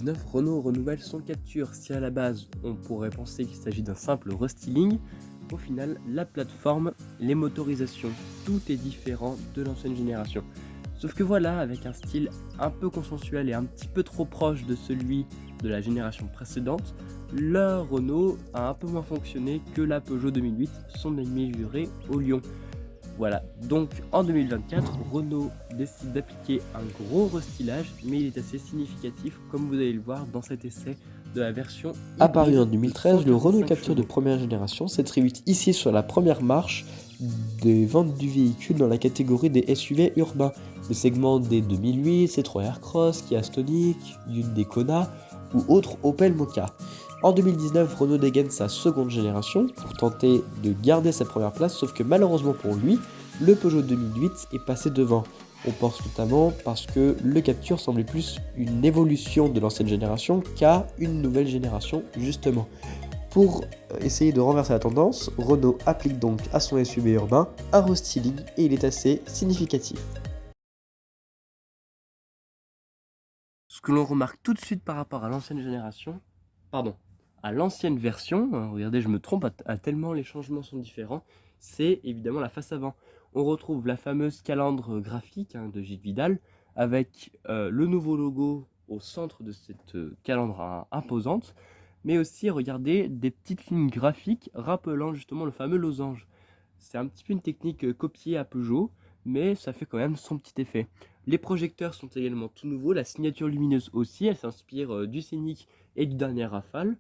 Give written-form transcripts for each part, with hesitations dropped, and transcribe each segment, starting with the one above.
2019, Renault renouvelle son Captur. Si à la base, on pourrait penser qu'il s'agit d'un simple restyling, au final, la plateforme, les motorisations, tout est différent de l'ancienne génération. Sauf que voilà, avec un style un peu consensuel et un petit peu trop proche de celui de la génération précédente, la Renault a un peu moins fonctionné que la Peugeot 2008, son ennemi juré au Lion. Voilà, donc en 2024, Renault décide d'appliquer un gros restylage, mais il est assez significatif, comme vous allez le voir dans cet essai de la version Apparu en hybride de 2013, le Renault 145 Captur de chevaux. première génération s'attribue ici sur la première marche des ventes du véhicule dans la catégorie des SUV urbains. Le segment des 2008, Citroën Aircross, Kia Stonic, Hyundai Kona ou autres Opel Mokka. En 2019, Renault dégaine sa seconde génération pour tenter de garder sa première place, sauf que malheureusement pour lui, le Peugeot 2008 est passé devant. On pense notamment parce que le Captur semblait plus une évolution de l'ancienne génération qu'à une nouvelle génération justement. Pour essayer de renverser la tendance, Renault applique donc à son SUV urbain un restyling et il est assez significatif. Ce que l'on remarque tout de suite par rapport à l'ancienne génération, pardon, à l'ancienne version, regardez, je me trompe à tellement les changements sont différents, c'est évidemment la face avant. On retrouve la fameuse calandre graphique de Gilles Vidal avec le nouveau logo au centre de cette calandre imposante, mais aussi, regardez, des petites lignes graphiques rappelant justement le fameux losange. C'est un petit peu une technique copiée à Peugeot, mais ça fait quand même son petit effet. Les projecteurs sont également tout nouveaux, la signature lumineuse aussi, elle s'inspire du Scénic et du dernier Rafale.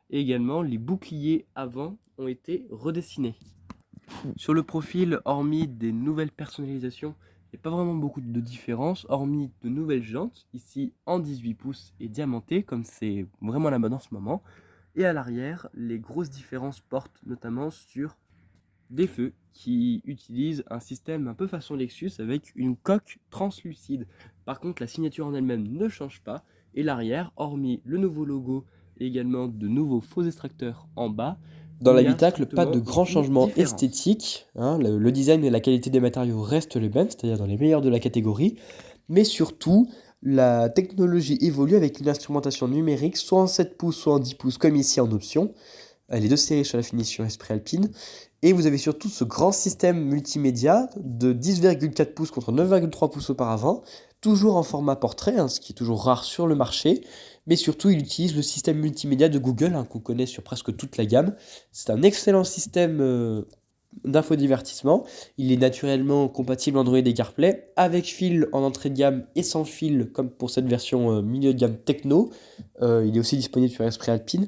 Et également, les boucliers avant ont été redessinés. Sur le profil, hormis des nouvelles personnalisations, il n'y a pas vraiment beaucoup de différence, hormis de nouvelles jantes, ici en 18 pouces et diamantées, comme c'est vraiment la mode en ce moment. Et à l'arrière, les grosses différences portent notamment sur des feux qui utilisent un système un peu façon Lexus avec une coque translucide. Par contre, la signature en elle-même ne change pas et l'arrière, hormis le nouveau logo et également de nouveaux faux extracteurs en bas, Dans il n'y a l'habitacle, pas strictement de grands aucune changements différence. esthétiques, le design et la qualité des matériaux restent les mêmes, c'est-à-dire dans les meilleurs de la catégorie, mais surtout, la technologie évolue avec une instrumentation numérique, soit en 7 pouces, soit en 10 pouces, comme ici en option. Les deux séries sur la finition Esprit Alpine. Et vous avez surtout ce grand système multimédia de 10,4 pouces contre 9,3 pouces auparavant, toujours en format portrait, ce qui est toujours rare sur le marché. Mais surtout, il utilise le système multimédia de Google, qu'on connaît sur presque toute la gamme. C'est un excellent système d'infodivertissement. Il est naturellement compatible Android et CarPlay, avec fil en entrée de gamme et sans fil, comme pour cette version milieu de gamme techno. Il est aussi disponible sur Esprit Alpine.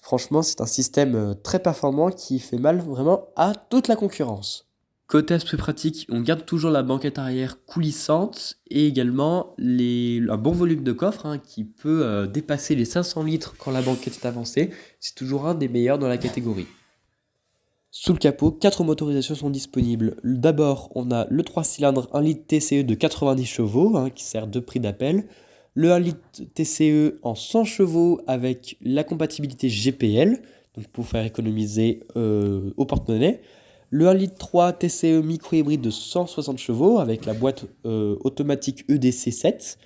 Franchement, c'est un système très performant qui fait mal vraiment à toute la concurrence. Côté aspect pratique, on garde toujours la banquette arrière coulissante et également un bon volume de coffre qui peut dépasser les 500 litres quand la banquette est avancée. C'est toujours un des meilleurs dans la catégorie. Sous le capot, 4 motorisations sont disponibles. D'abord, on a le 3 cylindres 1 litre TCE de 90 chevaux qui sert de prix d'appel. Le 1 litre TCE en 100 chevaux avec la compatibilité GPL, donc pour faire économiser au porte-monnaie. Le 1 litre 3 TCE micro-hybride de 160 chevaux avec la boîte automatique EDC 7.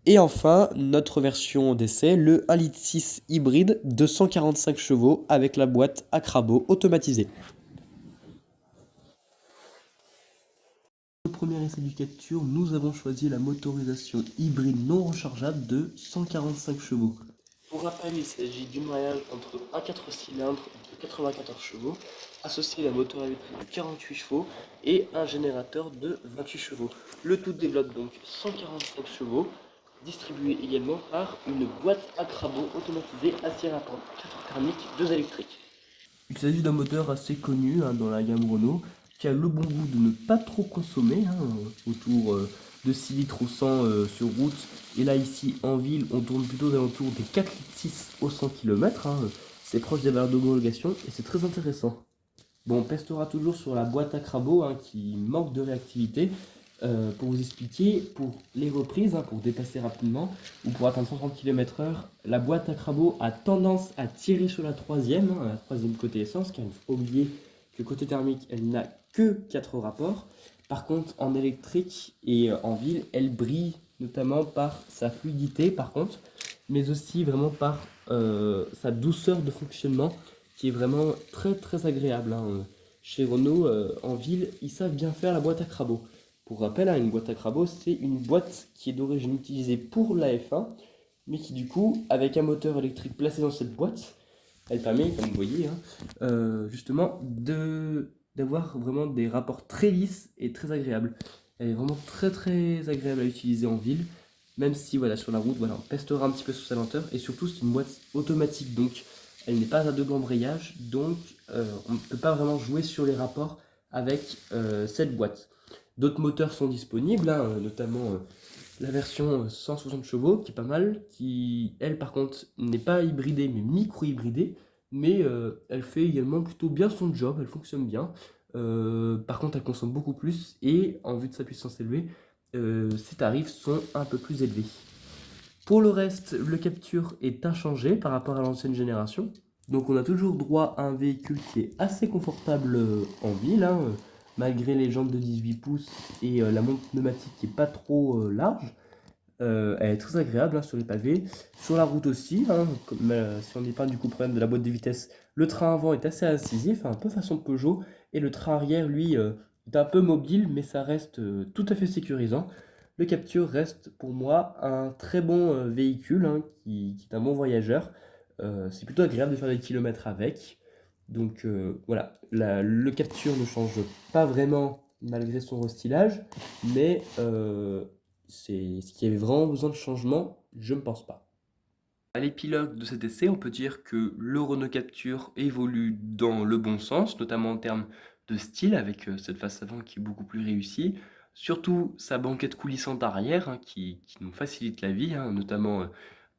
Et enfin, notre version d'essai, le 1 litre 6 hybride de 145 chevaux avec la boîte Acrabo automatisée. Au premier essai du Captur, nous avons choisi la motorisation hybride non rechargeable de 145 chevaux. Pour rappel, il s'agit du mariage entre un 4 cylindres de 94 chevaux, associé à un moteur électrique de 48 chevaux et un générateur de 28 chevaux. Le tout développe donc 145 chevaux, distribué également par une boîte Acrabo automatisée à 6 rapports 4 thermiques, 2 électriques. Il s'agit d'un moteur assez connu dans la gamme Renault, qui a le bon goût de ne pas trop consommer, autour de 6 litres au 100 sur route. Et là ici en ville, on tourne plutôt aux alentours des 4 litres 6 au 100 km. C'est proche des valeurs d'homologation et c'est très intéressant. Bon, on pestera toujours sur la boîte à crabot qui manque de réactivité. Pour vous expliquer, pour les reprises, pour dépasser rapidement ou pour atteindre 130 km/h, la boîte à crabot a tendance à tirer sur la troisième côté essence, car il ne faut pas oublier que côté thermique, elle n'a que 4 rapports. Par contre, en électrique et en ville, elle brille notamment par sa fluidité, par contre. mais aussi vraiment par sa douceur de fonctionnement qui est vraiment très très agréable, hein. Chez Renault, en ville, ils savent bien faire la boîte à crabot. Pour rappel, hein, une boîte à crabot, c'est une boîte qui est d'origine utilisée pour la F1, mais qui du coup, avec un moteur électrique placé dans cette boîte, elle permet, comme vous voyez, hein, justement d'avoir vraiment des rapports très lisses et très agréables. Elle est vraiment très très agréable à utiliser en ville, même si voilà, sur la route, voilà, on pestera un petit peu sous sa lenteur. Et surtout, c'est une boîte automatique, donc elle n'est pas à double embrayage, donc on ne peut pas vraiment jouer sur les rapports avec cette boîte. D'autres moteurs sont disponibles, hein, notamment la version 160 chevaux, qui est pas mal, qui, elle, par contre, n'est pas hybridée, mais micro-hybridée, mais elle fait également plutôt bien son job, elle fonctionne bien. Par contre, elle consomme beaucoup plus, et en vue de sa puissance élevée, ses tarifs sont un peu plus élevés. Pour le reste, le Capture est inchangé par rapport à l'ancienne génération. Donc on a toujours droit à un véhicule qui est assez confortable en ville, hein, malgré les jantes de 18 pouces et la montre pneumatique qui est pas trop large. Elle est très agréable, hein, sur les pavés. Sur la route aussi, hein, comme, si on n'est pas du coup problème de la boîte de vitesse, le train avant est assez incisif, un peu façon Peugeot, et le train arrière, lui, est un peu mobile, mais ça reste tout à fait sécurisant. Le Capture reste pour moi un très bon véhicule, hein, qui est un bon voyageur. C'est plutôt agréable de faire des kilomètres avec. Donc voilà, le Capture ne change pas vraiment malgré son restylage, mais c'est ce qui avait vraiment besoin de changement, je ne pense pas. À l'épilogue de cet essai, on peut dire que le Renault Capture évolue dans le bon sens, notamment en termes de style, avec cette face avant qui est beaucoup plus réussie. Surtout sa banquette coulissante arrière, hein, qui nous facilite la vie, hein, notamment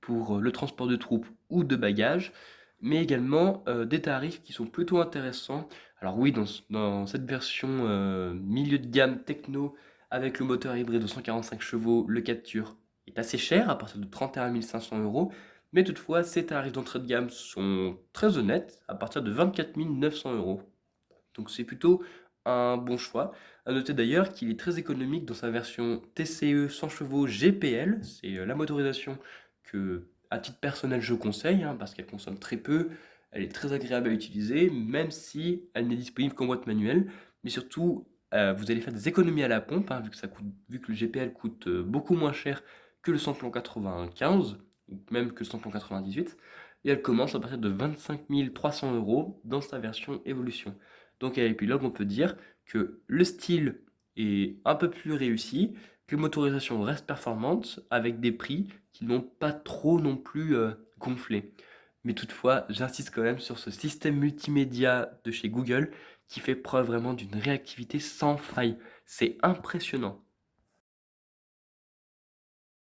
pour le transport de troupes ou de bagages, mais également des tarifs qui sont plutôt intéressants. Alors oui, dans cette version milieu de gamme techno, avec le moteur hybride de 145 chevaux, le Capture est assez cher, à partir de 31 500 euros. Mais toutefois, ces tarifs d'entrée de gamme sont très honnêtes, à partir de 24 900 euros. Donc c'est plutôt un bon choix. À noter d'ailleurs qu'il est très économique dans sa version TCE 100 chevaux GPL. C'est la motorisation que, à titre personnel, je conseille, hein, parce qu'elle consomme très peu. Elle est très agréable à utiliser, même si elle n'est disponible qu'en boîte manuelle. Mais surtout, vous allez faire des économies à la pompe, hein, vu que le GPL coûte beaucoup moins cher que le samplon 95, ou même que le samplon 98. Et elle commence à partir de 25 300 euros dans sa version Evolution. Donc à l'épilogue, on peut dire que le style est un peu plus réussi, que la motorisation reste performante, avec des prix qui n'ont pas trop non plus gonflé. Mais toutefois, j'insiste quand même sur ce système multimédia de chez Google qui fait preuve vraiment d'une réactivité sans faille. C'est impressionnant.